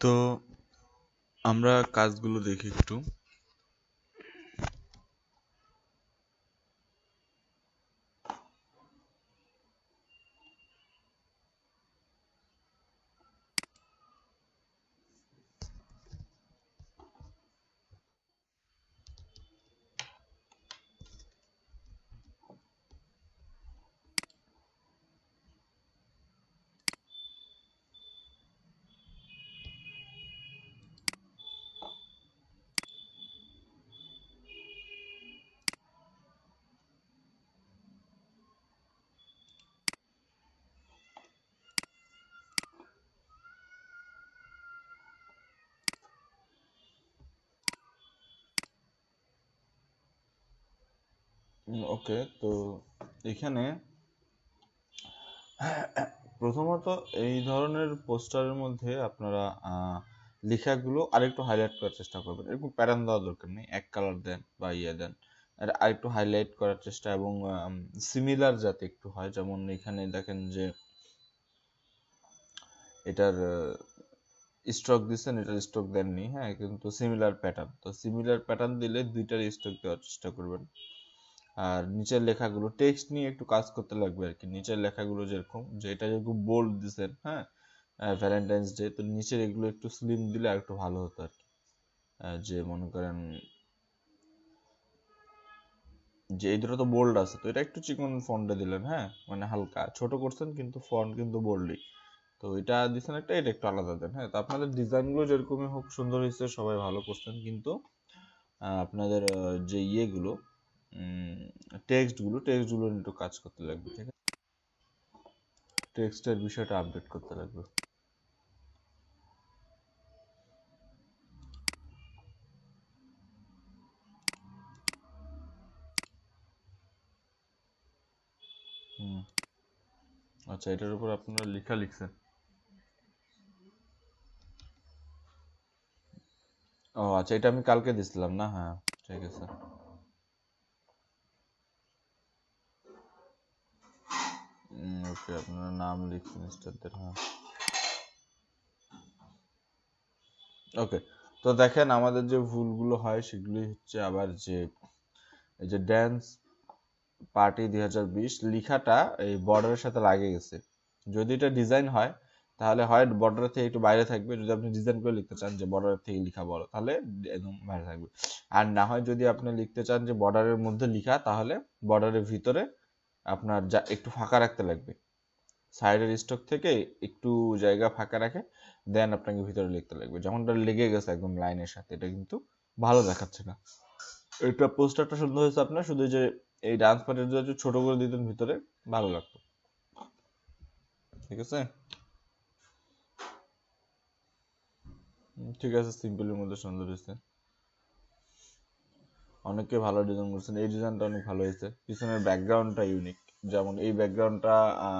তো আমরা কাজগুলো দেখি একটু। ওকে, তো এখানে প্রথমত এই ধরনের পোস্টারের মধ্যে আপনারা লেখাগুলো আরেকটু হাইলাইট করার চেষ্টা করবেন। এরকম প্যাটার্ন দেওয়ার দরকার নেই, এক কালার দেন বা দেন, আর আরেকটু হাইলাইট করার চেষ্টা, এবং সিমিলার যাতে একটু হয়। যেমন এখানে দেখেন যে এটার স্ট্রোক দিচ্ছেন, এটার স্ট্রোক দেননি, হ্যাঁ, কিন্তু সিমিলার প্যাটার্ন। তো সিমিলার প্যাটার্ন দিলে দুইটার স্ট্রোক দেওয়ার চেষ্টা করবেন। আর নিচের লেখাগুলো টেক্সট নিয়ে একটু কাজ করতে লাগবে আর কি। নিচের লেখাগুলো যেরকম, যে এটা যেরকম বোল্ড দিচ্ছেন, হ্যাঁ, ভ্যালেন্টাইন্স ডে, তো নিচের এগুলো একটু স্লিম দিলে আর একটু ভালো হতো আর কি। যে মনে করেন যে এই দুটো তো বোল্ড আছে, তো এটা একটু চিকন ফন্টে দিলেন, হ্যাঁ, মানে হালকা ছোট করছেন কিন্তু ফন্ট কিন্তু বোল্ডই। তো এটা দিচ্ছেন একটা, এটা একটু আলাদা দেন, হ্যাঁ। তো আপনাদের ডিজাইনগুলো যেরকমই হোক সুন্দর হয়েছে, সবাই ভালো করছেন, কিন্তু আপনাদের যে ইয়েগুলো টেক্সটগুলো একটু কাজ করতে লাগবে, ঠিক আছে। টেক্সটের বিষয়টা আপডেট করতে লাগবে। হুম, আচ্ছা, এটার উপর আপনারা লেখা লিখছেন? ও আচ্ছা, এটা আমি কালকে দিছিলাম না, হ্যাঁ, ঠিক আছে। ওকে, আপনার নাম লিখছেন স্টারদের, হ্যাঁ। ওকে, তো দেখেন আমাদের যে ভুলগুলো হয় সেগুলি হচ্ছে আবার যে এই যে ড্যান্স পার্টি 2020 লেখাটা এই বর্ডারের সাথে লাগে গেছে। যদি এটা ডিজাইন হয় তাহলে হয় বর্ডার থেকে একটু বাইরে থাকবে, যদি আপনি ডিজাইন করে লিখতে চান যে বর্ডারের থেকে লেখা বড়, তাহলে একদম বাইরে থাকবে। আর না হয় যদি আপনি লিখতে চান যে বর্ডারের মধ্যে লেখা, তাহলে বর্ডারের ভিতরে আপনার যা একটু ফাঁকা রাখতে লাগবে, সাইডের স্টক থেকে একটু জায়গা ফাঁকা রাখে দেন আপনাকে ভিতরে লিখতে লাগবে। যেমনটা লেগে গেছে একদম লাইনের সাথে, এটা কিন্তু ভালো দেখাচ্ছে না। এটা পোস্টারটা সুন্দর হয়েছে আপনার, শুধু যে এই ডান্স পার্টির যদি ছোট করে দিতেন ভিতরে, ভালো লাগতো, ঠিক আছে। ঠিক আছে, সিম্পলের মধ্যে সুন্দর হয়েছে। অনেকে ভালো ডিজাইন করছেন, এই ডিজাইনটা অনেক ভালো হয়েছে, পিছনের ব্যাকগ্রাউন্ডটা ইউনিক। যেমন এই ব্যাকগ্রাউন্ডটা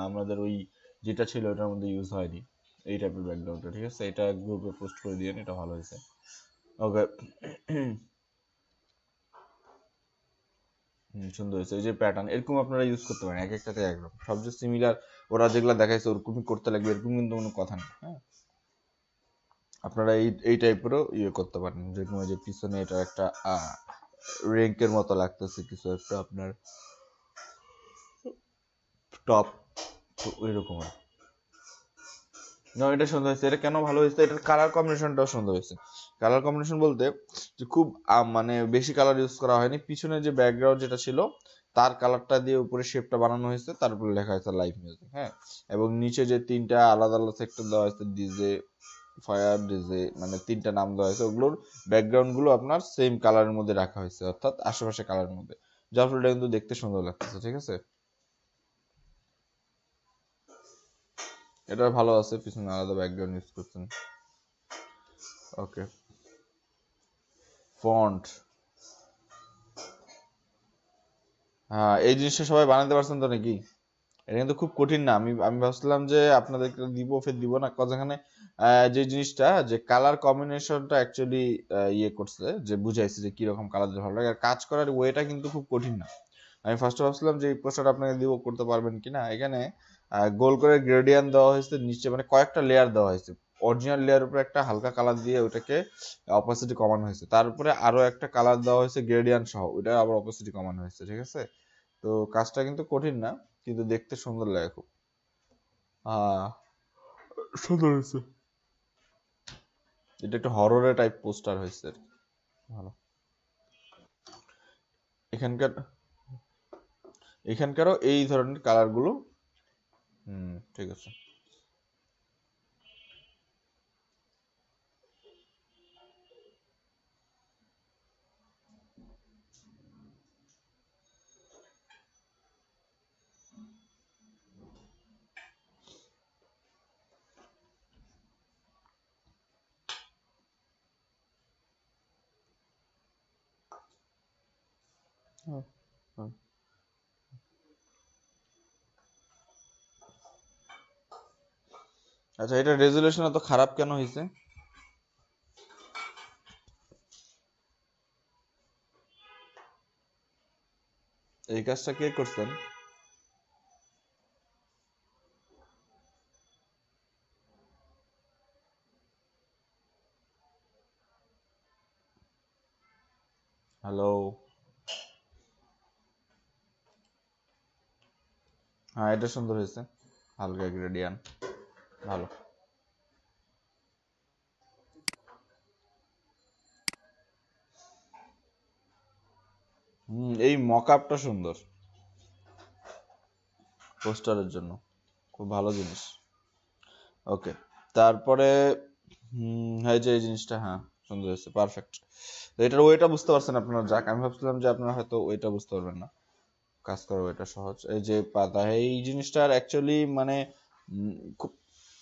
আমাদের ওই যেটা ছিল ওটার মধ্যে ইউজ হয়নি, এই টাইপের ব্যাকগ্রাউন্ডটা, ঠিক আছে। এটা গ্রুপে পোস্ট করে দিয়ে এটা ভালো হয়েছে। ওকে, সুন্দর হয়েছে। এই যে প্যাটার্ন এরকম আপনারা ইউজ করতে পারেন, এক একটাতে একরকম, সব যে সিমিলার ওরা যেগুলো দেখাইছে ওরকমই করতে লাগবে এরকম কিন্তু কোনো কথা নেই, হ্যাঁ। আপনারা এই এই টাইপেরও ইয়ে করতে পারেন, যেরকম যে পিছনে এটা একটা র্যাঙ্কের মতো লাগতেছে কিছু একটা আপনার টপ, ওইরকম আর। না, এটা সুন্দর হয়েছে। এটা কেন ভালো হয়েছে, এটার কালার কম্বিনেশনটাও সুন্দর হয়েছে। কালার কম্বিনেশন বলতে যে খুব মানে বেশি কালার ইউজ করা হয়নি, পিছনে যে ব্যাকগ্রাউন্ড যেটা ছিল তার কালারটা দিয়ে উপরে শেপটা বানানো হয়েছে, তার উপরে লেখা হয়েছে লাইভ মিউজিক, হ্যাঁ। এবং নিচে যে তিনটা আলাদা আলাদা সেক্টর দেওয়া হয়েছে, ডিজে, ফায়ার, ডিজে, মানে তিনটা নাম দেওয়া হয়েছে, ওগুলোর ব্যাকগ্রাউন্ড গুলো আপনার সেম কালারের মধ্যে রাখা হয়েছে, অর্থাৎ আশেপাশে কালারের মধ্যে, যার ফলে এটা কিন্তু দেখতে সুন্দর লাগতেছে, ঠিক আছে। এটা ভালো আছে, পিছনে আলাদা ব্যাকগ্রাউন্ড ইউজ করছেন। ওকে, ফন্ট, হ্যাঁ, এই জিনিসটা সবাই বানাতে পারছেন তো নাকি? এটা কিন্তু খুব কঠিন না। আমি আমি ভাবছিলাম যে আপনাদেরকে দিব, ফের দিব না, কজ এখানে যে জিনিসটা যে কালার কম্বিনেশনটা অ্যাকচুয়ালি ইয়ে করছে, যে বুঝাইছে যে কিরকম কালার ভালো লাগে, আর কাজ করার ওয়েটা কিন্তু খুব কঠিন না। আমি ফার্স্টে ভাবছিলাম যে এই পোস্টারটা আপনাকে দিব, করতে পারবেন কিনা। এখানে গোল করে গ্রেডিয়ান্ট দেওয়া হয়েছে নিচে, মানে কয়েকটা লেয়ার দেওয়া হয়েছে, অরিজিনাল লেয়ার উপরে একটা হালকা কালার দিয়ে ওটাকে অপাসিটি কমানো হয়েছে, তারপরে আরো একটা কালার দেওয়া হয়েছে গ্রেডিয়েন্ট সহ, ওটা আবার অপাসিটি কমানো হয়েছে, ঠিক আছে। তো কাজটা কিন্তু কঠিন না, কিন্তু দেখতে সুন্দর লাগে খুব। সুন্দর হয়েছে, এটা একটু হররের টাইপ পোস্টার হয়েছে আর কি। ভালো। এখানকার এখানকারও এই ধরনের কালার গুলো। ঠিক আছে। আচ্ছা, এটা রেজুলেশন এত খারাপ কেন হয়েছে? এই কাজটা কে করছেন? হ্যালো। হ্যাঁ, এটা সুন্দর হয়েছে, হালকা গ্রেডিয়েন্ট, ভালো। এই মকআপটা সুন্দর পোস্টারের জন্য, খুব ভালো জিনিস। ওকে, তারপরে এই যে এই জিনিসটা, হ্যাঁ সুন্দর হয়েছে, পারফেক্ট। এটার ওয়েটা বুঝতে পারছেন আপনারা? যাক, আমি ভাবছিলাম যে আপনারা হয়তো ওইটা বুঝতে পারবেন না, কাজ করা ওইটা সহজ। এই যে পাতা, এই জিনিসটার অ্যাকচুয়ালি মানে খুব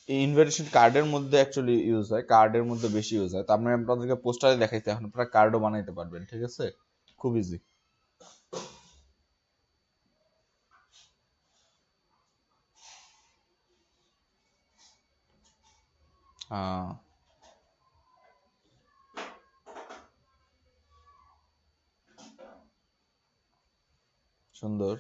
ইনভিটেশন কার্ডের মধ্যে অ্যাকচুয়ালি ইউজ হয়, কার্ডের মধ্যে বেশি ইউজ হয়। তো আমি আপনাদেরকে পোস্টারে দেখাইতে, এখন আপনারা কার্ডও বানাইতে পারবেন, ঠিক আছে, খুব ইজি। হ্যাঁ, সুন্দর।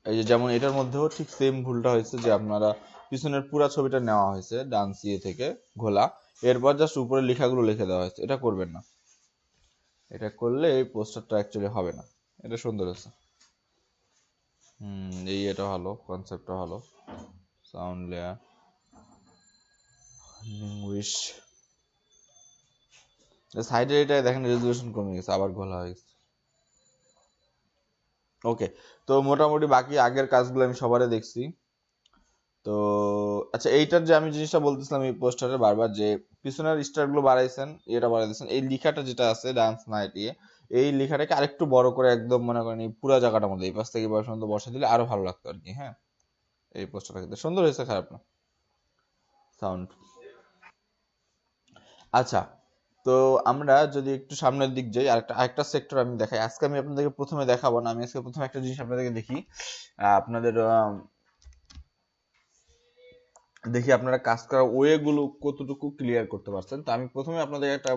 এই যে যেমন এটার মধ্যেও ঠিক সেম ভুলটা হয়েছে, যে আপনারা পিছনের পুরা ছবিটা নেওয়া হয়েছে ডান সিএ থেকে ঘোলা, এরপর জাস্ট উপরে লেখাগুলো লিখে দেওয়া হয়েছে, এটা করবেন না। এটা করলে এই পোস্টারটা অ্যাকচুয়ালি হবে না। এটা সুন্দর আছে। এই এটা ভালো, কনসেপ্টটা ভালো। সাউন্ড লেয়ার, উইশ সাইডে, এটা দেখেন রেজুলেশন কমে গেছে, আবার ঘোলা হয়ে গেছে। ওকে, তো মোটামুটি বাকি আগের কাজগুলো আমি সবারই দেখছি। তো আচ্ছা, এইটার যে আমি জিনিসটা বলতেছিলাম এই পোস্টারে বারবার, যে পিছনের স্টার গুলো বাড়াইছেন, এটা বাড়াইছেন, এই লেখাটা যেটা আছে ডান্স নাইট ইয়ে, এই লেখাটাকে আরেকটু বড় করে একদম মনে করেন এই পুরো জায়গাটার মধ্যে এই পাশ থেকে বয়স পর্যন্ত বসে দিলে আরো ভালো লাগতো আর কি। হ্যাঁ, এই পোস্টারটা কিন্তু সুন্দর হয়েছে, খারাপ না। সাউন্ড, আচ্ছা। তো আমরা যদি একটু সামনের দিক যাই, আরেকটা সেক্টর আমি দেখাই। আজকে আমি আপনাদেরকে প্রথমে দেখাবো না, আমি আজকে প্রথমে একটা জিনিস আপনাদেরকে দেখি, আপনাদের দেখি আপনারা কাজ করার ওয়ে গুলো কতটুকু ক্লিয়ার করতে পারছেন। তো আমি প্রথমে আপনাদের একটা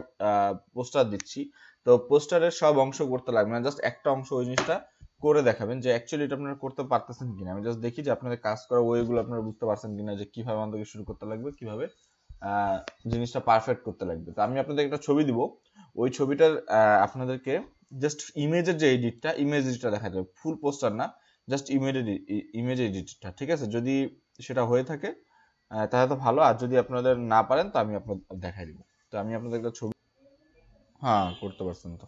পোস্টার দিচ্ছি। তো পোস্টারের সব অংশ করতে লাগবে না, জাস্ট একটা অংশ ওই জিনিসটা করে দেখাবেন যে অ্যাকচুয়ালি এটা আপনারা করতে পারতেছেন কিনা। আমি জাস্ট দেখি যে আপনাদের কাজ করার ওয়ে গুলো আপনারা বুঝতে পারছেন কিনা, যে কিভাবে আমাদেরকে শুরু করতে লাগবে, কিভাবে জিনিসটা পারফেক্ট করতে লাগবে। তো আমি আপনাদের একটা ছবি দিব, ওই ছবিটার আপনাদেরকে জাস্ট ইমেজের যে এডিটটা, ইমেজ এডিটটা দেখা যাবে, ফুল পোস্টার না, জাস্ট ইমেজ এডিটটা, ঠিক আছে। যদি সেটা হয়ে থাকে তাহলে তো ভালো, আর যদি আপনাদের না পারেন তো আমি আপনাদের দেখাই দিব। তো আমি আপনাদের একটা ছবি, হ্যাঁ করতে পারছেন তো।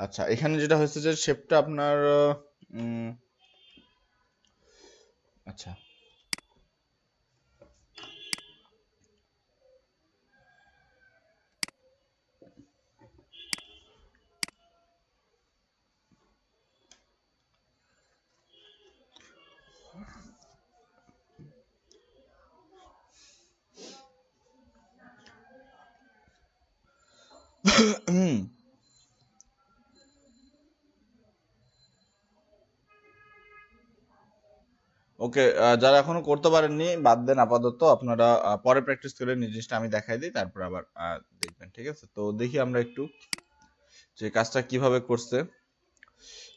আচ্ছা, এখানে যেটা হয়েছে যে শেপটা আপনার উম, আচ্ছা। ওকে, যারা এখনো করতে পারেননি বাদ দেন আপাতত, আপনারা পরে প্র্যাকটিস করে জিনিসটা আমি দেখাই দিই, তারপর আবার দেখবেন, ঠিক আছে। তো দেখি আমরা একটু যে কাজটা কিভাবে করছে।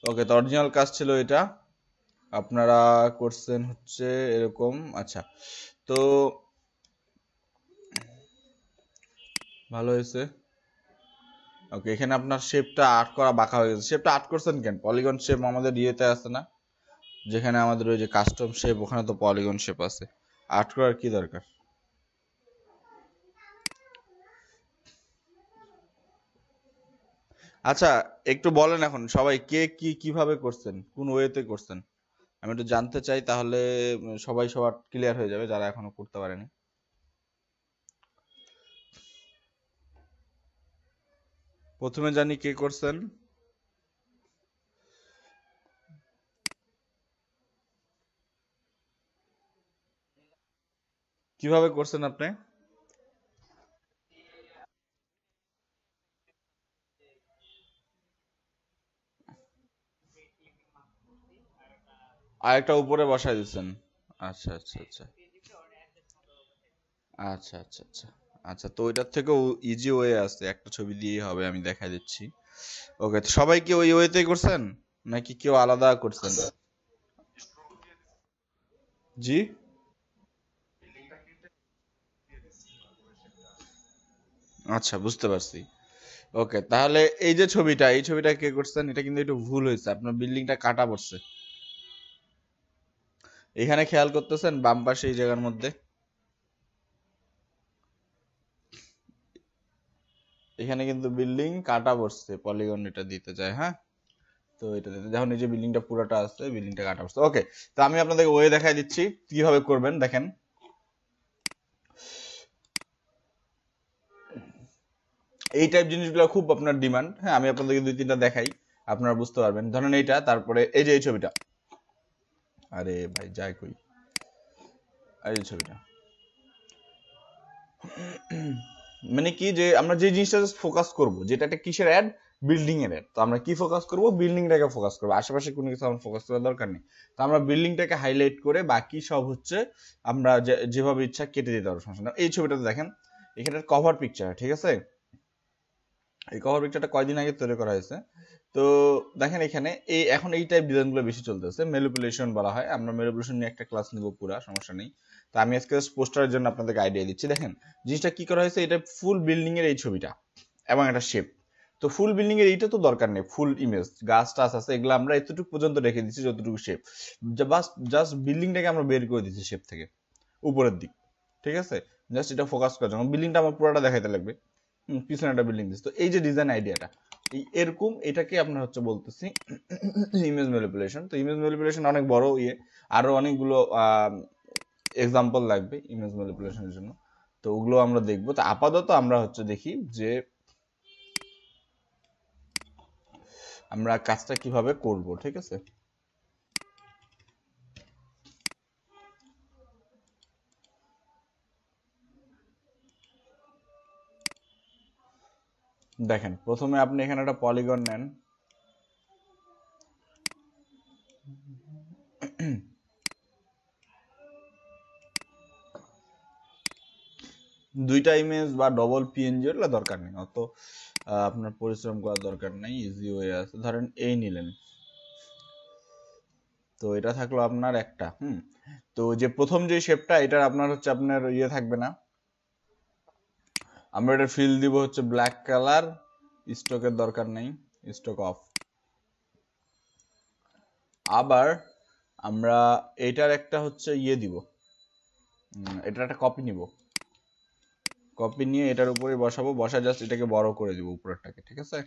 ওকে, তো অরিজিনাল কাজ ছিল এটা, আপনারা করছেন হচ্ছে এরকম। আচ্ছা, তো ভালো হয়েছে। ওকে, এখানে আপনার শেপটা আর্ট করা বাঁকা হয়ে গেছে। শেপটা আর্ট করছেন কেন? পলিগন শেপ আমাদের ইয়েতে আছে না, যেখানে আমাদের ওই যে কাস্টম শেপ, ওখানে তো পলিগন শেপ আছে। আর্ট করার কি দরকার? আচ্ছা, একটু বলেন এখন সবাই কে কিভাবে করছেন, কোন ওয়েতে করছেন, আমি একটু জানতে চাই, তাহলে সবাই সবার ক্লিয়ার হয়ে যাবে যারা এখনো করতে পারেনি। প্রথমে জানি কে করছেন। কিভাবে করছেন আপনি? আরেকটা উপরে বসাই দিচ্ছেন? আচ্ছা আচ্ছা আচ্ছা আচ্ছা আচ্ছা আচ্ছা আচ্ছা, তো ওইটার থেকেও ইজি ওয়ে আছে, একটা ছবি দিয়েই হবে, আমি দেখা দিচ্ছি। ওকে, তো সবাই কি ওই ওয়েতেই করছেন নাকি কেউ আলাদা করছেন? জি, আচ্ছা, বুঝতে পারছি। ওকে, তাহলে এই যে ছবিটা, এই ছবিটা কে করছেন, এটা কিন্তু একটু ভুল হয়েছে, আপনার বিল্ডিংটা কাটা পড়ছে। এখানে খেয়াল করতেছেন বাম পাশে এই জায়গার মধ্যে, এখানে কিন্তু বিল্ডিং কাটা পড়ছে, পলিগন এটা দিতে যায়, হ্যাঁ। তো এটা দিতে যখন এই যে বিল্ডিংটা পুরোটা আছে, বিল্ডিংটা কাটা পড়ছে। ওকে, তো আমি আপনাদের ওয়ে দেখাই দিচ্ছি কিভাবে করবেন, দেখেন। এই টাইপ জিনিসগুলো খুব আপনার ডিমান্ড, হ্যাঁ, আমি আপনাদেরকে দুই তিনটা দেখাই, আপনারা বুঝতে পারবেন। ধরেন এইটা, তারপরে এই যে এই ছবিটা, আরে ভাই যাই কই, এই যে ছবিটা, মানে কি যে আমরা যে জিনিসটা ফোকাস করব, যেটা একটা কিসের অ্যাড, বিল্ডিং এর অ্যাড, তো আমরা কি ফোকাস করব, বিল্ডিংটাকে ফোকাস করবো, আশেপাশে কোনো কিছু আমার ফোকাস করার দরকার নেই। তো আমরা বিল্ডিংটাকে হাইলাইট করে বাকি সব হচ্ছে আমরা যেভাবে ইচ্ছা কেটে দিতে পারবো, সমস্যা না। এই ছবিটাতে দেখেন, এখানে কভার পিকচার, ঠিক আছে। এই কভার পিকচারটা কয়দিন আগে তৈরি করা হয়েছে। তো দেখেন এখানে এই এখন এই টাইপ ডিজাইনগুলো বেশি চলতেছে, ম্যানিপুলেশন বলা হয়, আমরা ম্যানিপুলেশন নিয়ে একটা ক্লাস নিব পুরা, সমস্যা নেই। তো আমি আজকে পোস্টারের জন্য আপনাদেরকে আইডিয়া দিচ্ছি। দেখেন জিনিসটা কি করা হয়েছে, এটা ফুল বিল্ডিং এর এই ছবিটা এবং একটা শেপ। তো ফুল বিল্ডিং এর এইটা তো দরকার নেই, ফুল ইমেজ গাছ টাছ আছে এগুলো আমরা এতটুকু পর্যন্ত রেখে দিচ্ছি, যতটুকু শেপ, জাস্ট বিল্ডিংটাকে আমরা বের করে দিচ্ছি শেপ থেকে উপরের দিক, ঠিক আছে। জাস্ট এটা ফোকাস করার জন্য বিল্ডিংটা আমার পুরোটা দেখাইতে লাগবে। পিছনে একটা বিল্ডিং দিচ্ছে, তো এই যে ডিজাইন আইডিয়াটা এরকম, এটাকে আপনার হচ্ছে বলতেছি ইমেজ ম্যানিপুলেশন। তো ইমেজ ম্যানিপুলেশন অনেক বড় ইয়ে, আরো অনেকগুলো এক্সাম্পল লাগবে ইমেজ ম্যানিপুলেশনের জন্য, তো ওগুলো আমরা দেখবো। তো আপাতত আমরা হচ্ছে দেখি যে আমরা কাজটা কিভাবে করব, ঠিক আছে। দেখেন প্রথমে আপনি এখানে একটা পলিগন নেন, দুইটা ইমেজ বা ডবল পিএনজি এগুলো দরকার নেই অত, আপনার পরিশ্রম করার দরকার নেই, ইজি ওয়ে আছে। ধরেন এই নিলেন, তো এটা থাকলো আপনার একটা। তো যে প্রথম যে শেপটা, এটার আপনার হচ্ছে আপনার ইয়ে থাকবে না, আমরা এটা ফিল দিব হচ্ছে ব্ল্যাক কালার, স্টকের দরকার নেই, স্টক অফ। আবার আমরা এটার একটা হচ্ছে ইয়ে দিব, এটার একটা কপি নিব, কপি নিয়ে এটার উপরে বসাবো, বসা জাস্ট এটাকে বড় করে দিব উপরেরটাকে, ঠিক আছে।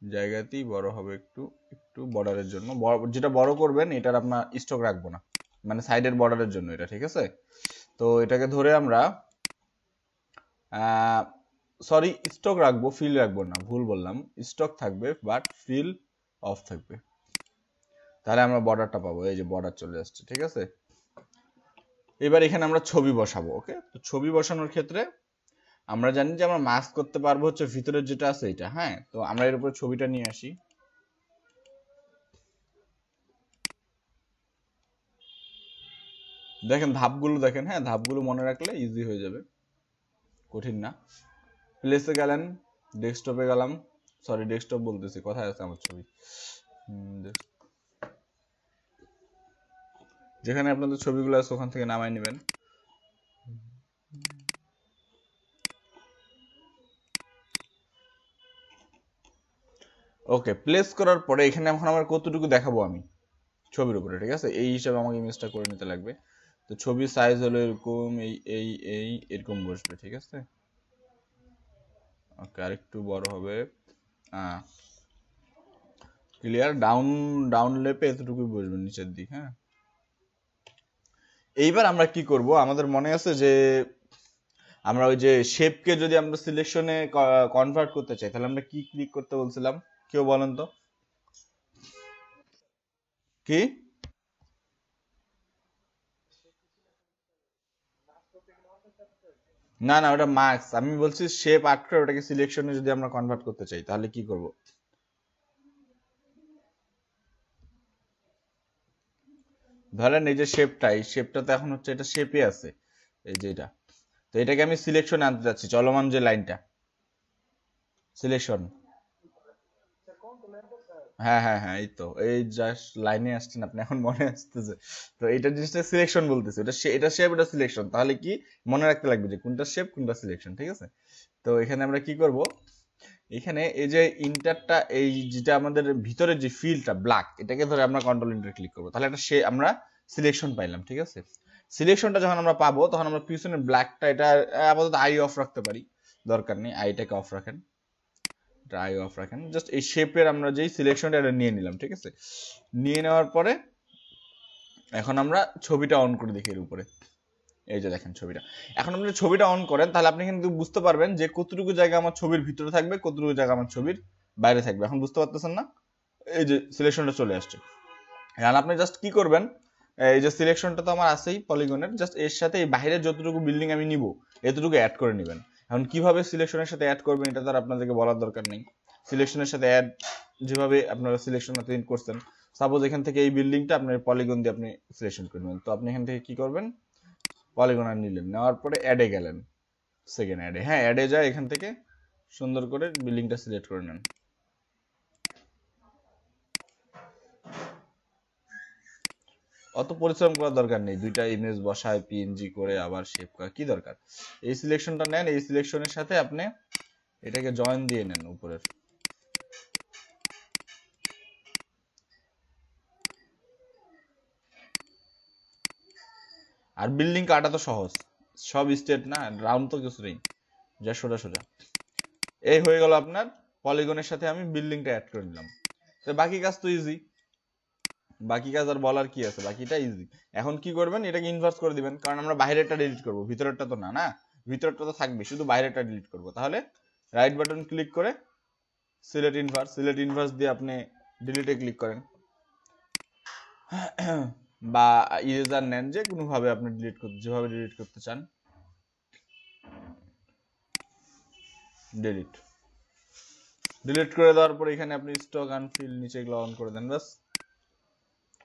জায়গাতেই বড় হবে, একটু একটু বর্ডারের জন্য যেটা বড় করবেন এটার আপনার স্টক রাখবো না, মানে সাইডের বর্ডারের জন্য এটা, ঠিক আছে। তো এটাকে ধরে আমরা সরি স্টক রাখবো, ফিল রাখবো না, ভুল বললাম, স্টক থাকবে বাট ফিল অফ থাকবে, তাহলে আমরা বর্ডারটা পাবো, এই যে বর্ডার চলে আসছে, ঠিক আছে। এবার এখানে আমরা ছবি বসাবো। ওকে, তো ছবি বসানোর ক্ষেত্রে আমরা জানি যে আমরা মাস্ক করতে পারবো হচ্ছে ভিতরের যেটা আছে এটা, হ্যাঁ। তো আমরা এর উপরে ছবিটা নিয়ে আসি, দেখেন ধাপগুলো দেখেন, হ্যাঁ, ধাপগুলো মনে রাখলে ইজি হয়ে যাবে, কঠিন না। প্লেসে গেলেন, ডেস্কটপে গেলাম, সরি ডেস্কটপ বলতেছি, কোথায় আছে আমার ছবি, যেখানে আপনাদের ছবিগুলো আছে ওখান থেকে নামাই নেবেন। ওকে, প্লেস করার পরে এখানে এখন আমার কতটুকু দেখাবো আমি ছবির উপরে, ঠিক আছে, এই হিসাবে আমাকে ইমেজটা করে নিতে লাগবে। তো ছবির সাইজ হলো এরকম, এই এরকম বসবে, ঠিক আছে। ওকে, আরেকটু বড় হবে, ক্লিয়ার। ডাউন ডাউন লেপে এতটুকুই বসবে নিচের দিক। হ্যাঁ, এইবার আমরা কি করব, আমাদের মনে আছে যে আমরা ওই যে শেপকে যদি আমরা সিলেকশনে কনভার্ট করতে চাই তাহলে আমরা কি ক্লিক করতে বলছিলাম, কেউ বলেন তো কি? না না, ওটা মার্কস, আমি বলছি শেপ আর্ট করে ওটাকে সিলেকশনে যদি আমরা কনভার্ট করতে চাই তাহলে কি করব। ধরেন এই যে শেপটা, এই শেপটা তো এখন হচ্ছে এটা শেপে আছে, এই যে এটা, তো এটাকে আমি সিলেকশনে আনতে যাচ্ছি, চলমান যে লাইনটা, সিলেকশন। হ্যাঁ হ্যাঁ হ্যাঁ, এই তো এই জাস্ট লাইনে আসছেন আপনি, এখন মনে আসতেছে। তো এটা জিনিসটা সিলেকশন বলতেছে, এটা শেপ, এটা সিলেকশন, তাহলে কি মনে রাখতে লাগবে যে কোনটা শেপ কোনটা সিলেকশন, ঠিক আছে। তো এখানে আমরা কি করব, এখানে এই যে ইন্টারটা, এই যেটা আমাদের ভিতরে যে ফিল্ডটা ব্ল্যাক, এটাকে ধরে আমরা কন্ট্রোল ইন্টার ক্লিক করবো, তাহলে এটা আমরা সিলেকশন পাইলাম, ঠিক আছে। সিলেকশনটা যখন আমরা পাবো তখন আমরা পিছনে ব্ল্যাকটা এটা আপাতত আই অফ রাখতে পারি, দরকার নেই, আইটাকে অফ রাখেন, আই অফ রাখেন, জাস্ট এই শেপের আমরা যেই সিলেকশনটা এটা নিয়ে নিলাম, ঠিক আছে। নিয়ে নেওয়ার পরে এখন আমরা ছবিটা অন করে দেখি এর উপরে, এই যে দেখেন ছবিটা। এখন আপনি ছবিটা অন করেন তাহলে আপনি কিন্তু বুঝতে পারবেন যে কতটুকু জায়গা আমার ছবির ভিতরে থাকবে, কতটুকু জায়গা আমার ছবির বাইরে থাকবে। এখন বুঝতে পারতেছেন না, এই যে সিলেকশনটা চলে আসছে। এখন আপনি জাস্ট কি করবেন, এই যে সিলেকশনটা তো আমার আছেই পলিগনের, জাস্ট এর সাথে এই বাইরের যতটুকু বিল্ডিং আমি নিব এতটুকু অ্যাড করে নেবেন। এখন কিভাবে সিলেকশনের সাথে অ্যাড করবেন এটা তো আর আপনাদেরকে বলার দরকার নেই। সিলেকশনের সাথে অ্যাড যেভাবে আপনারা সিলেকশন করছেন, সাপোজ এখান থেকে এই বিল্ডিংটা আপনার পলিগন দিয়ে আপনি সিলেকশন করে নেবেন, তো আপনি এখান থেকে কি করবেন, পলিগন আর নিলেন, নেওয়ার পরে অ্যাডে গেলেন, সেকেন্ড অ্যাডে, হ্যাঁ অ্যাডে যায়, এখান থেকে সুন্দর করে বিল্ডিংটা সিলেক্ট করে নেন। অত পরিশ্রম করার দরকার নেই, দুইটা ইমেজ বসায় পিএনজি করে আবার শেপ করা কি দরকার। এই সিলেকশনটা নেন, এই সিলেকশনের সাথে আপনি এটাকে জয়েন দিয়ে নেন উপরের। আর বিল্ডিং কাটা তো সহজ, সব স্টেট না, রাউন্ড তো কিছু নেই, যা সোজা সোজা। এই হয়ে গেল আপনার, পলিগনের সাথে আমি বিল্ডিংটা অ্যাড করে নিলাম, তো বাকি কাজ তো ইজি, বাকি কাজ আর বলার কি আছে, বাকিটা ইজি। এখন কি করবেন, এটাকে ইনভার্স করে দিবেন, কারণ আমরা বাইরেরটা ডিলিট করব, ভিতরেরটা তো না, না ভিতরেরটা তো থাকবে, শুধু বাইরেরটা ডিলিট করব। তাহলে রাইট বাটন ক্লিক করে সিলেক্ট ইনভার্স, সিলেক্ট ইনভার্স দিয়ে আপনি ডিলিটে ক্লিক করেন, বা ইরেজার নেন, যে কোনো ভাবে আপনি ডিলিট করতে, যেভাবে ডিলিট করতে চান, ডিলিট। ডিলিট করে দেওয়ার পর এখানে আপনি স্টক আনফিল নিচে এগুলো অন করে দেন, বাস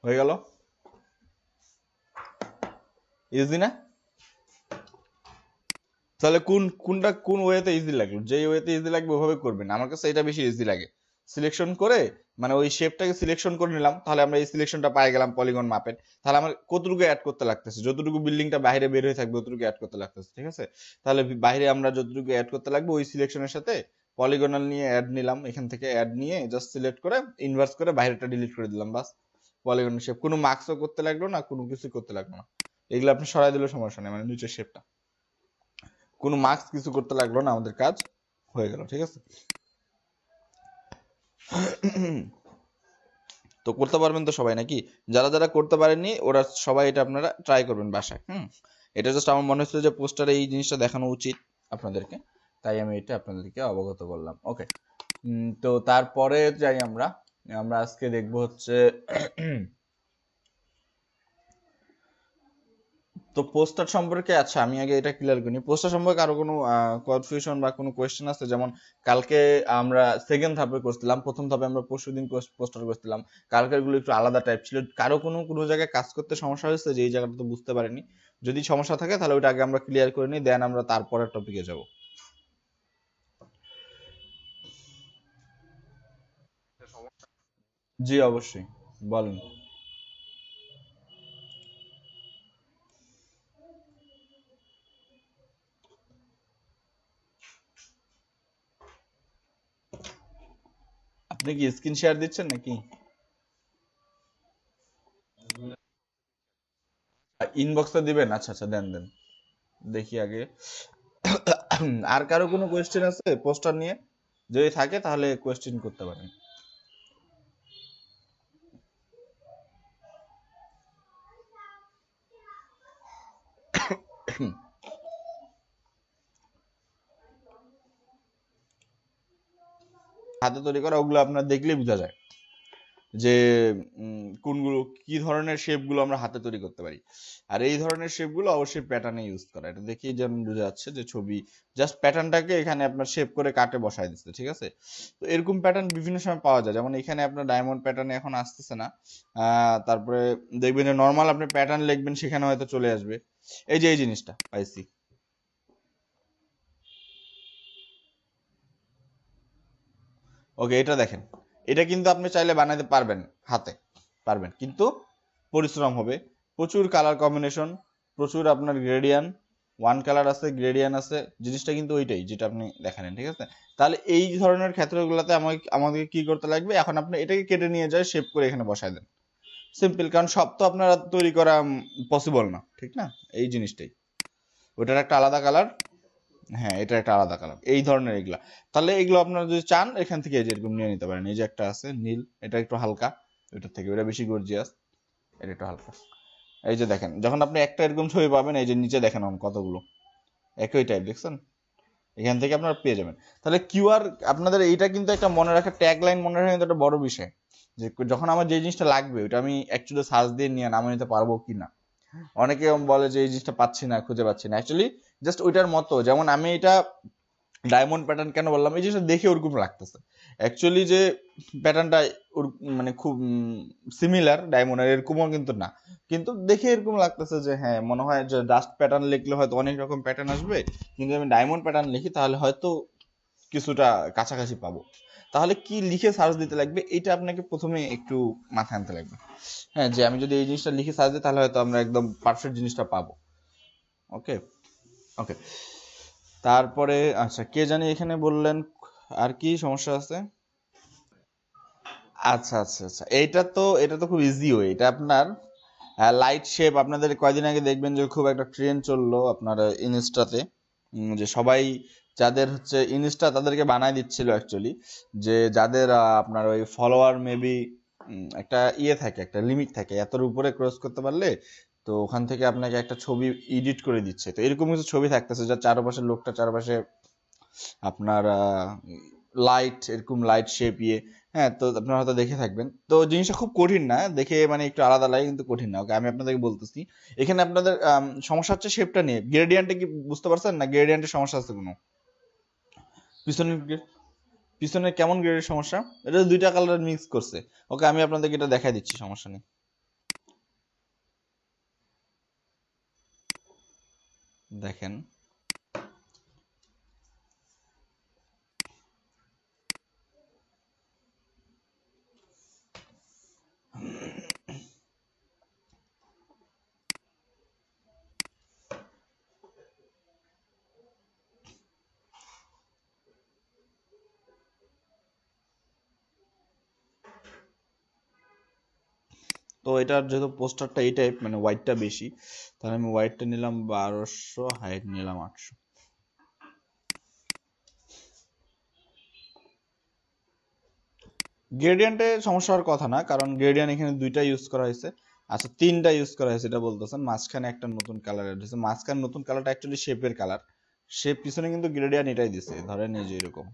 হয়ে গেল। ইজি না? তাহলে কোন ওয়েতে ইজি লাগলো, যেই ওয়েতে ইজি লাগবে ওইভাবে করবেন, আমার কাছে এটা বেশি ইজি লাগে। সিলেকশন করে মানে ওই শেপটাকে সিলেকশন করে নিলাম, তাহলে আমরা এই সিলেকশনটা পাই গেলাম পলিগন মাপের, তাহলে আমার কতটুকু অ্যাড করতে লাগতেছে, যতটুকু বিল্ডিংটা বাইরে বের হয়ে থাকবে ততটুকু অ্যাড করতে লাগতেছে, ঠিক আছে। তাহলে বাইরে আমরা যতটুকু অ্যাড করতে লাগবে ওই সিলেকশনের সাথে পলিগনাল নিয়ে অ্যাড নিলাম, এখান থেকে অ্যাড নিয়ে জাস্ট সিলেক্ট করে ইনভার্স করে বাইরেটা ডিলিট করে দিলাম, বাস পলিগনের শেপ। কোনো মার্কসও করতে লাগলো না, কোনো কিছু করতে লাগলো না, এগুলো আপনি সরাই দিলেও সমস্যা নেই, মানে নিচের শেপটা কোনো মার্কস কিছু করতে লাগলো না, আমাদের কাজ হয়ে গেল, ঠিক আছে। তো করতে পারবেন তো সবাই নাকি? যারা যারা করতে পারেননি ওরা সবাই এটা আপনারা ট্রাই করবেন বাসায়। এটা জাস্ট আমার মনে হচ্ছিল যে পোস্টারে এই জিনিসটা দেখানো উচিত আপনাদেরকে, তাই আমি এটা আপনাদেরকে অবগত করলাম। ওকে, তো তারপরে যাই আমরা আমরা আজকে দেখবো হচ্ছে তো পোস্টার সম্পর্কে। আচ্ছা আমি আগে এটা ক্লিয়ার করি, পোস্টার সম্পর্কে আরো কোনো কনফিউশন বা কোনো কোয়েশ্চেন আছে? যেমন কালকে আমরা সেকেন্ড ধাপে করছিলাম, প্রথম ধাপে আমরা পরশুদিন পোস্টার করছিলাম, কালকের গুলো একটু আলাদা টাইপ ছিল, কারো কোনো জায়গায় কাজ করতে সমস্যা হয়েছে যে এই জায়গাটা তো বুঝতে পারিনি? যদি সমস্যা থাকে তাহলে ওইটা আগে আমরা ক্লিয়ার করে নিই, দেন আমরা তারপরের টপিকে যাব। জি অবশ্যই, বলেন। আপনি কি স্ক্রিন শেয়ার দিচ্ছেন নাকি? ইনবক্সে দিবেন? আচ্ছা আচ্ছা, দেন দেন, দেখি আগে। আর কারো কোনো কোয়েশ্চেন আছে পোস্টার নিয়ে? যদি থাকে তাহলে কোয়েশ্চেন করতে পারেন। হাতে তৈরি করা ওগুলো আপনার দেখলেই বোঝা যায় যে কোনগুলো কি ধরনের শেপগুলো আমরা হাতে তৈরি করতে পারি। আর এই ধরনের শেপগুলো অবশ্যই প্যাটার্নে ইউজ করা, এটা দেখেই যেমন বোঝা যাচ্ছে যে ছবি জাস্ট প্যাটার্নটাকে এখানে আপনার শেপ করে কাটে বসায় দিচ্ছে, ঠিক আছে? তো এরকম প্যাটার্ন বিভিন্ন সময় পাওয়া যায়, যেমন এখানে আপনার ডায়মন্ড প্যাটার্নে এখন আসতেছে না। তারপরে দেখবেন যে নর্মাল আপনি প্যাটার্ন লিখবেন সেখানে হয়তো চলে আসবে। এই যে এই জিনিসটা পাইছি। ওকে, এটা দেখেন, এটা কিন্তু আপনি চাইলে বানাতে পারবেন হাতে, পারবেন, কিন্তু পরিশ্রম হবে, প্রচুর কালার কম্বিনেশন, প্রচুর আপনার গ্রেডিয়ান, ওয়ান কালার আছে, গ্রেডিয়ান আছে, জিনিসটা কিন্তু ওইটাই যেটা আপনি দেখালেন, ঠিক আছে? তাহলে এই ধরনের ক্ষেত্রগুলোতে আমাদের কি করতে লাগবে, এখন আপনি এটাকে কেটে নিয়ে যায় শেপ করে এখানে বসায় দেন, সিম্পল, কারণ সব তো আপনারা তৈরি করা পসিবল না, ঠিক না? এই জিনিসটাই, ওটার একটা আলাদা কালার, হ্যাঁ এটা একটা আলাদা কালার, এই ধরনের এগুলা। তাহলে এগুলো আপনারা যদি চান এখান থেকে এই যে এরকম নিয়ে নিতে পারেন। এই যে একটা আছে নীল, এটা একটু হালকা, ওইটার থেকে ওটা বেশি গর্জিয়াস, এটা একটু হালকা। এই যে দেখেন, যখন আপনি একটা এরকম ছবি পাবেন, এই যে নিচে দেখেন কতগুলো একই টাইপ, দেখছেন? এখান থেকে আপনারা পেয়ে যাবেন। তাহলে কিউআর, আপনাদের এইটা কিন্তু একটা মনে রাখা, ট্যাগ লাইন মনে রাখা কিন্তু একটা বড় বিষয়, যে যখন আমার যে জিনিসটা লাগবে ওটা আমি অ্যাকচুয়ালি সার্চ দিয়ে নিয়ে নামিয়ে নিতে পারবো কিনা। অনেকে বলে যে এই জিনিসটা পাচ্ছি না, খুঁজে পাচ্ছি না, অ্যাকচুয়ালি জাস্ট ওইটার মতো, যেমন আমি এটা ডায়মন্ড প্যাটার্ন কেন বললাম, এই জিনিসটা দেখে ওরকম লাগতেছে, অ্যাকচুয়ালি যে প্যাটার্নটা মানে খুব সিমিলার ডায়মন্ডের এরকমও কিন্তু না, কিন্তু দেখে এরকম লাগতেছে যে হ্যাঁ মনে হয় যে ডাস্ট প্যাটার্ন লিখলে হয়তো অনেক রকম প্যাটার্ন আসবে, কিন্তু আমি ডায়মন্ড প্যাটার্ন লিখি তাহলে হয়তো কিছুটা কাছাকাছি পাবো। তাহলে কি লিখে সার্চ দিতে লাগবে, এটা আপনাকে প্রথমে একটু মাথায় আনতে লাগবে। হ্যাঁ, যে আমি যদি এই জিনিসটা লিখে সার্চ দিই তাহলে হয়তো আমরা একদম পারফেক্ট জিনিসটা পাবো। ওকে, ওকে। তারপরে আচ্ছা, কে জানি এখানে বললেন আর কি সমস্যা আছে? আচ্ছা আচ্ছা আচ্ছা, এটা তো খুব ইজি ওয়ে, এটা আপনার লাইট শেপ। আপনাদের কয়দিন আগে দেখবেন যে খুব একটা ট্রেন্ড চললো আপনার ইনস্টাতে, যে সবাই যাদের হচ্ছে ইনস্টা তাদেরকে বানায় দিচ্ছিল অ্যাকচুয়ালি, যে যাদের আপনার ওই ফলোয়ার মেবি একটা ইয়ে থাকে, একটা লিমিট থাকে, এতর উপরে ক্রস করতে পারলে তো ওখান থেকে আপনাকে একটা ছবি এডিট করে দিচ্ছে। তো এরকম কিছু ছবি থাকতেছে যার চারপাশে লোকটা চারপাশে আপনার লাইট, এরকম লাইট শেপ ইয়ে। হ্যাঁ, তো আপনারা হয়তো দেখে থাকবেন, তো জিনিসটা খুব কঠিন না, দেখে মানে একটু আলাদা লাগে কিন্তু কঠিন না। ওকে, আমি আপনাদেরকে বলতেছি, এখানে আপনাদের সমস্যা হচ্ছে শেপটা নিয়ে, গ্রেডিয়েন্টে কি বুঝতে পারছেন না? গ্রেডিয়েন্টের সমস্যা আছে কোনো? পিছনের পিছনে কেমন গ্রেডের সমস্যা? এটা তো দুইটা কালার মিক্স করছে। ওকে, আমি আপনাদেরকে এটা দেখাই দিচ্ছি, সমস্যা নেই, দেখেন। তো এটার যেহেতু পোস্টারটা এই টাইপ, মানে হোয়াইটটা বেশি, তাহলে আমি হোয়াইটটা নিলাম 1200, হাইট নিলাম 800। গ্রেডিয়েন্টে সমস্যা হওয়ার কথা না, কারণ গ্রেডিয়েন্ট এখানে দুইটা ইউজ করা হয়েছে। আচ্ছা, তিনটা ইউজ করা হয়েছে এটা বলতেছেন, মাঝখানে একটা নতুন কালার এড হয়েছে, মাঝখানে নতুন কালারটা অ্যাকচুয়ালি শেপের কালার, শেপ পিছনে কিন্তু গ্রেডিয়েন্ট এটাই দিছে, ধরেন এই যে এরকম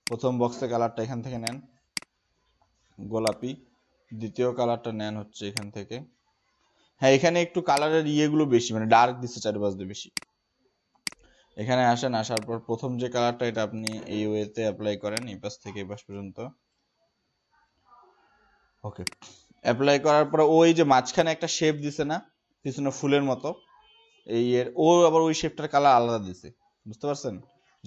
প্রথম বক্সে কালারটা এখান থেকে নেন গোলাপি, দ্বিতীয় কালারটা নেন হচ্ছে এখান থেকে। হ্যাঁ, এখানে একটু কালারের ইয়েগুলো বেশি, মানে ডার্ক দিচ্ছে চারপাশ দিয়ে বেশি। এখানে আসেন, আসার পর প্রথম যে কালারটা এটা আপনি এই ওয়েতে অ্যাপ্লাই করেন, এই পাশ থেকে এই পাশ পর্যন্ত। ওকে, অ্যাপ্লাই করার পর ওই যে মাঝখানে একটা শেপ দিছে না পিছনে ফুলের মতো, এই এর ও আবার ওই শেপটার কালার আলাদা দিছে, বুঝতে পারছেন?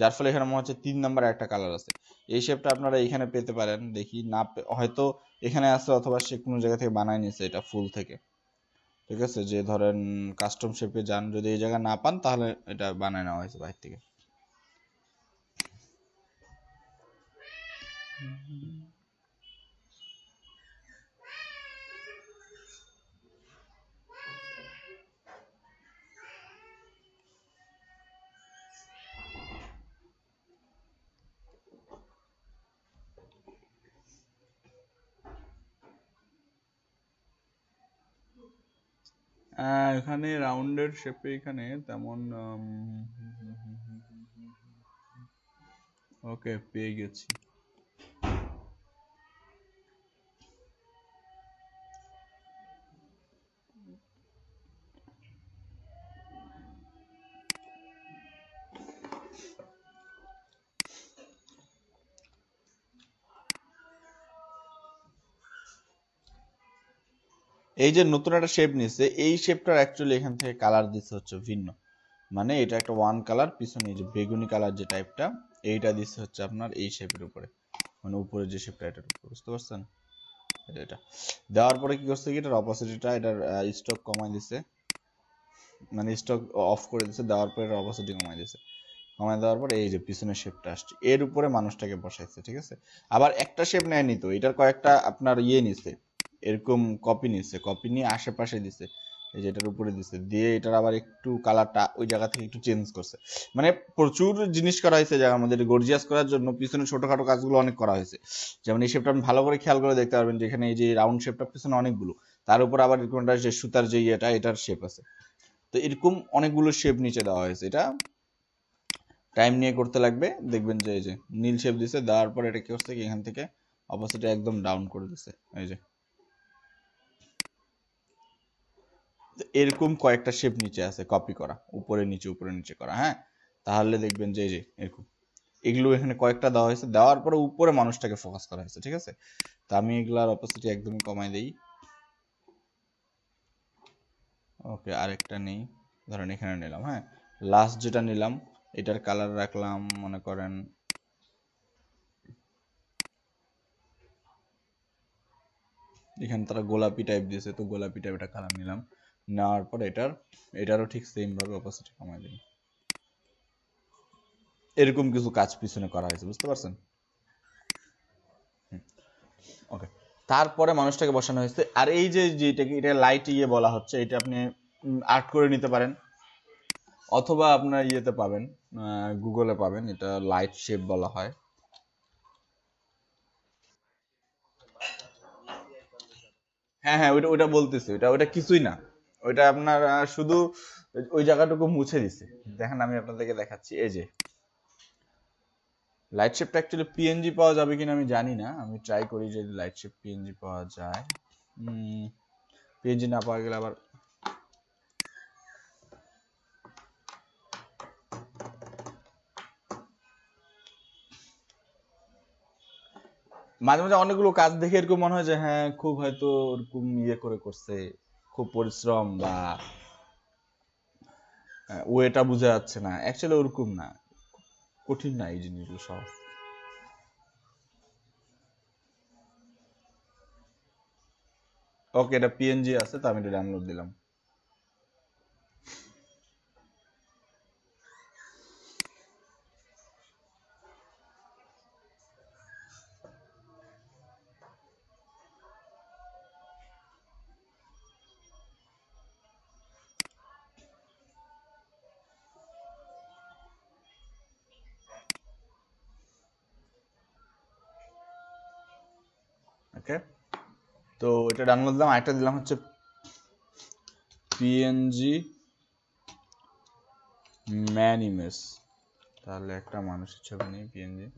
যার ফলে এখানে মনে হচ্ছে 3 নাম্বার একটা কালার আছে। এই শেপটা আপনারা এখানে পেতে পারেন, দেখি না হয়তো এখানে আছে অথবা সে কোনো জায়গা থেকে বানায় নিছে এটা ফুল থেকে। ঠিক আছে, যে ধরেন কাস্টম শেপে যান, যদি এই জায়গা না পান তাহলে এটা বানায় নেওয়া হয়েছে বাইরে থেকে। এখানে রাউন্ডের শেপে এখানে তেমন ওকে পেয়ে গেছি। এই যে নতুন একটা শেপ নিচ্ছে, এই শেপটার অ্যাকচুয়ালি এখান থেকে কালার দিচ্ছে হচ্ছে ভিন্ন, মানে এটা একটা ওয়ান কালার, পিছনে যে বেগুনি কালার যে টাইপটা এইটা দিচ্ছে হচ্ছে আপনার এই শেপের উপরে, মানে উপরে যে শেপটা এটার উপরে, বুঝতে পারছেন? এটা দেওয়ার পরে কি করছে কি এটার অপোসিটিটা, এটার স্টক কমাই দিছে, মানে স্টক অফ করে দিছে, দেওয়ার পরে অপোসিটি কমাই দিছে, কমাই দেওয়ার পরে এই যে পিছনের শেপটা আসছে, এর উপরে মানুষটাকে বসাইছে। ঠিক আছে, আবার একটা শেপ নেয়নি তো, এটার কয়েকটা আপনার নিছে, এরকম কপি নিছে, কপি নিয়ে আশেপাশে দিছে, এই যে এটার উপরে দিছে, দিয়ে এটার আবার একটু কালারটা ওই জায়গা থেকে একটু চেঞ্জ করছে। মানে প্রচুর জিনিস করা হয়েছে জায়গার মধ্যে গর্জিয়াস করার জন্য, পিছনে ছোটখাটো কাজগুলো অনেক করা হয়েছে। যেমন এই শেপটা আপনি ভালো করে খেয়াল করে দেখতে পারবেন, যেখানে এই যে রাউন্ড শেপটা পিছনে অনেকগুলো, তার উপর আবার এরকম একটা যে সুতার যে এটার শেপ আছে। তো এরকম অনেকগুলো শেপ নিচে দেওয়া হয়েছে, এটা টাইম নিয়ে করতে লাগবে। দেখবেন যে এই যে নীল শেপ দিছে, দেওয়ার পর এটা কি করছে কি এখান থেকে অপোজিটে একদম ডাউন করে দিছে, এই যে এরকম কয়েকটা শেপ নিচে আছে কপি করা, উপরে নিচে করা। হ্যাঁ, তাহলে দেখবেন যে এই যে এরকম এগুলো এখানে কয়েকটা দেওয়া হয়েছে, দেওয়ার পরে উপরে মানুষটাকে ফোকাস করা হয়েছে। ঠিক আছে, তো আমি এগুলার অপোজিটে একদমই কমাই দেই। ওকে, আরেকটা নেই, ধরেন এখানে নিলাম। হ্যাঁ, লাস্ট যেটা নিলাম এটার কালার রাখলাম মনে করেন এখানে তারা গোলাপি টাইপ দিয়েছে, তো গোলাপি টাইপ এটা কালার নিলাম, নেওয়ার পর এটারও ঠিক সেম ভাবে অপোজিট কমাই দিই। এরকম কিছু কাজ পিছনে করা হয়েছে, বুঝতে পারছেন? ওকে, তারপরে মানুষটাকে বসানো হয়েছে। আর এই যে যেটাকে এটা লাইট বলা হচ্ছে, এটা আপনি আর্ট করে নিতে পারেন, অথবা আপনার ইয়েতে পাবেন, গুগলে পাবেন, এটা লাইট শেপ বলা হয়। হ্যাঁ হ্যাঁ, ওইটা ওইটা বলতেছি, ওইটা ওইটা কিছুই না, ওইটা আপনার শুধু ওই জায়গাটুকু মুছে দিছে। দেখেন আমি আপনাদেরকে দেখাচ্ছি, এই যে লাইট শেপটা অ্যাকচুয়ালি পিএনজি পাওয়া যাবে কিনা আমি জানি না, আমি ট্রাই করি যদি লাইট শেপ পিএনজি পাওয়া যায়। পিএনজি না পাওয়া গেলে আবার মাঝে মাঝে অনেকগুলো কাজ দেখে এরকম মনে হয় যে হ্যাঁ খুব হয়তো ওরকম করে করছে, খুব পরিশ্রম বা ওয়েটা বোঝা যাচ্ছে না, অ্যাকচুয়ালি ওরকম না, কঠিন না এই জিনিসগুলো, সহজ। ওকে, এটা পিএনজি আছে, তো আমি এটা ডাউনলোড দিলাম। ওকে, তো এটা ডাউনলোড দিলাম, আরেকটা দিলাম হচ্ছে পিএনজি ম্যান ইমেজ, তাহলে একটা মানুষের ছবি নেই পিএনজি।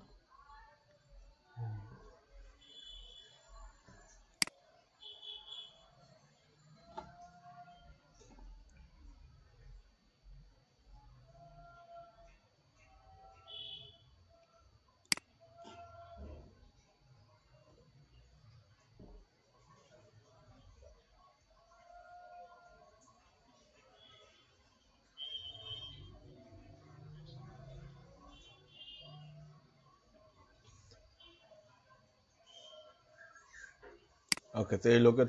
ওকে, তো এই লোকের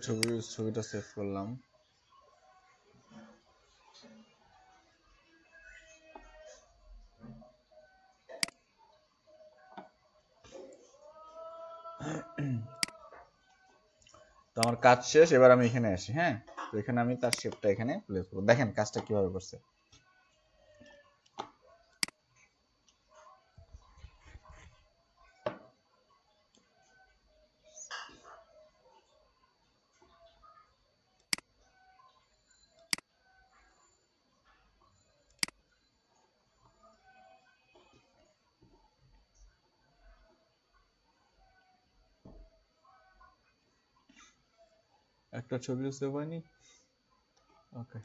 ছবিটা সেভ করলাম। তো আমার কাজ শেষ, এবার আমি এখানে আসি। হ্যাঁ, তো এখানে আমি তার শেপটা এখানে প্লেস করব। দেখেন কাজটা কিভাবে করছে। একটা ছবিও সেভ হয়নি। ওকে,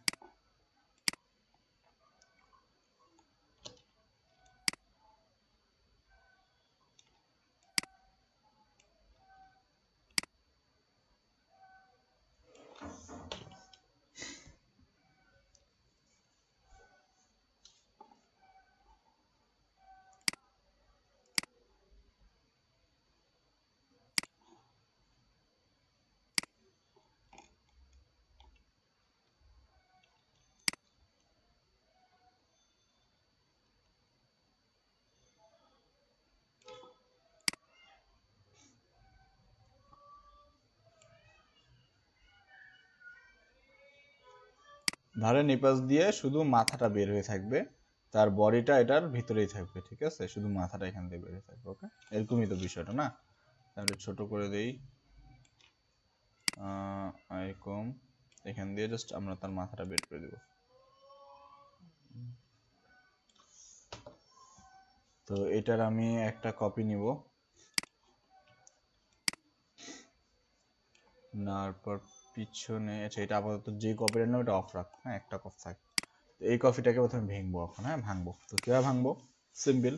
ধরেন এই পাশ দিয়ে শুধু মাথাটা বের হয়ে থাকবে, তার বডিটা এটার ভিতরেই থাকবে। ঠিক আছে, শুধু মাথাটা এখান দিয়ে বের হয়ে থাকবে। ওকে, এরকমই তো বিষয়টা না? তাহলে ছোট করে দেই, এরকম এখান দিয়ে জাস্ট আমরা তার মাথাটা বের করে দেব। তো এটার আমি একটা কপি নিব, নেওয়ার পর পিছনে, আচ্ছা এটা আপাতত যে কপিটা নেব এটা অফ রাখ। হ্যাঁ, একটা কপি থাক। তো এই কপিটাকে প্রথমে ভাঙবো এখন। হ্যাঁ, ভাঙবো। তো কিভাবে ভাঙবো? সিম্পল,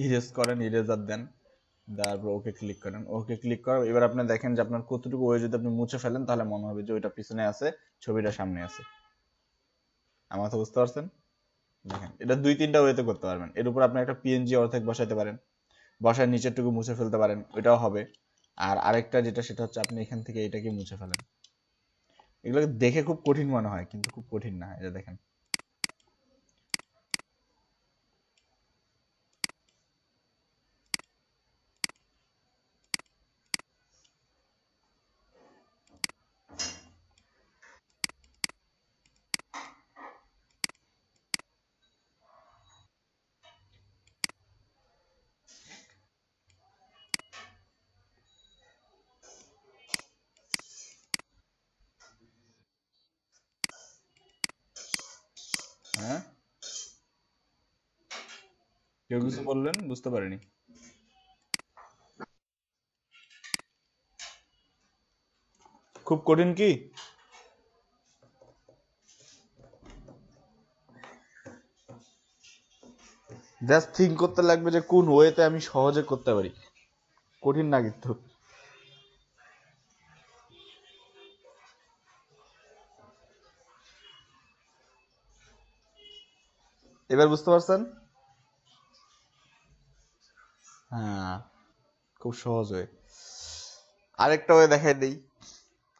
ইরেজ করেন, ইরেজার দেন, তারপর ওকে ক্লিক করেন। ওকে ক্লিক করার এবার আপনি দেখেন যে আপনার কতটুকু ওয়ে যদি আপনি মুছে ফেলেন তাহলে মনে হবে যে ওইটা পিছনে আছে, ছবিটা সামনে আছে। আমার তো বুঝতে পারছেন? দেখেন এটা 2-3টা ওয়েতে করতে পারবেন। এর উপর আপনি একটা পিএনজি অর্ধেক বসাইতে পারেন, বসায় নিচেরটুকু মুছে ফেলতে পারেন, ওইটাও হবে। আর আরেকটা যেটা, সেটা হচ্ছে আপনি এখান থেকে এটাকে মুছে ফেলেন। এগুলো দেখে খুব কঠিন মনে হয়, কিন্তু খুব কঠিন না। এটা দেখেন, হ্যাঁ? কেউ কিছু বললেন? বুঝতে পারিনি। খুব কঠিন কি? জাস্ট থিঙ্ক করতে লাগবে যে কোন ওয়েতে আমি সহজে করতে পারি। কঠিন না কিন্তু। এবার বুঝতে পারছেন? হ্যাঁ, খুব সহজ ওয়ে। আরেকটা ওয়ে দেখাই দিই।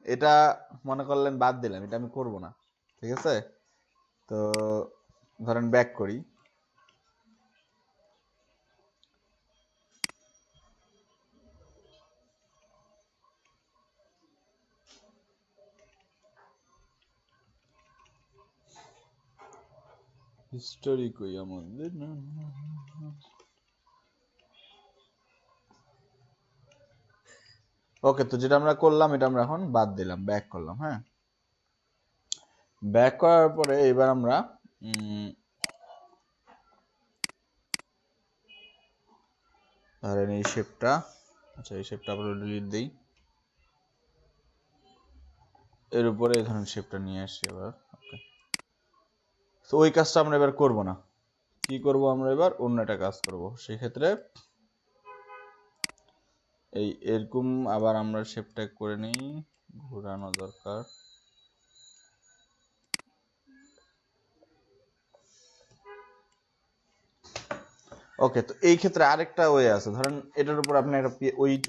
এটা মনে করলেন বাদ দিলাম, এটা আমি করব না। ঠিক আছে, তো ধরেন ব্যাক করি। হিস্টোরি কই আমাদের? ওকে, তো যেটা আমরা করলাম এটা আমরা এখন বাদ দিলাম, ব্যাক করলাম। হ্যাঁ, ব্যাক করার পরে এবার আমরা ধরেন এই শেপটা, আচ্ছা এই শেপটা আমরা ডিলিট দিই। এর উপরে এই ধরনের শেপটা নিয়ে আসি এবার। ওকে, তো ওই কাজটা আমরা এবার করব না। কি করব আমরা এবার? অন্য একটা কাজ করব। সেক্ষেত্রে এই এরকম আবার আমরা শেপটা করে নিই, ঘোরানো দরকার। ওকে, তো এই ক্ষেত্রে আরেকটা ওয়ে আছে, ধরেন এটার উপর আপনি একটা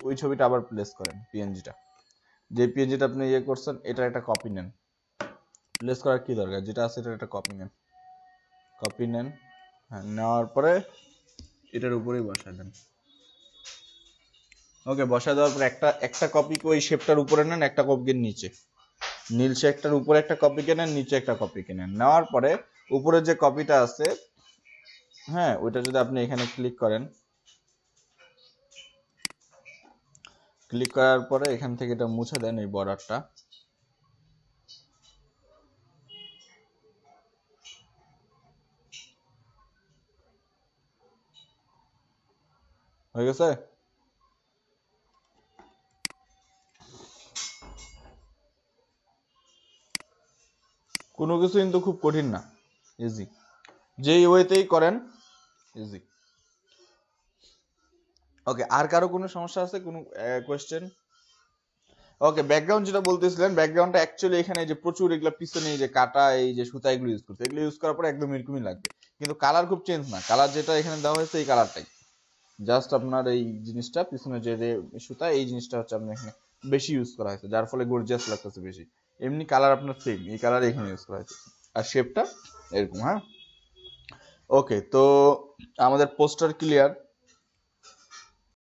ওই ছবিটা আবার প্লেস করেন, পিএনজিটা, যে পিএনজিটা আপনি ইয়ে করছেন এটার একটা কপি নেন, প্লেস করার কি দরকার, যেটা আছে এটার একটা কপি নেন, কপি নেন, হ্যাঁ, নেওয়ার পরে এটার উপরেই বসায় দেন। ওকে, বসায় দেওয়ার পর একটা একটা কপিকে ওই শেপটার উপরে নেন, একটা কপিকে নিচে, নীল শেপটার উপরে একটা কপিকে নেন, নিচে একটা কপিকে নেন, নেওয়ার পরে উপরে যে কপিটা আছে, হ্যাঁ, ওইটা যদি আপনি এখানে ক্লিক করেন, ক্লিক করার পরে এখান থেকে এটা মুছে দেন, এই বর্ডারটা, হয়ে গেছে। কোনো কিছু কিন্তু খুব কঠিন না, ইজি, যেই ওয়েতেই করেন ইজি। ওকে, আর কারো কোনো সমস্যা আছে, কোনো কোয়েশ্চেন? ওকে, ব্যাকগ্রাউন্ড যেটা বলতেছিলেন, ব্যাকগ্রাউন্ডটা অ্যাকচুয়ালি এখানে যে প্রচুর এগুলো পিছনে এই যে কাটা এই যে সুতা এগুলো ইউজ করতে, এগুলো ইউজ করার পরে একদম এরকমই লাগবে, কিন্তু কালার খুব চেঞ্জ না, কালার যেটা এখানে দেওয়া হয়েছে এই কালারটাই, জাস্ট আপনার এই জিনিসটা পিছনে যে সুতা এই জিনিসটা হচ্ছে আপনার এখানে বেশি ইউজ করা হয়েছে, যার ফলে গর্জিয়াস লাগতেছে বেশি। এমনি কালার আপনার সেম, এই কালার এখানে ইউজ করা হয়েছে, আর শেপটা এরকম। হ্যাঁ, ওকে, তো আমাদের পোস্টার ক্লিয়ার।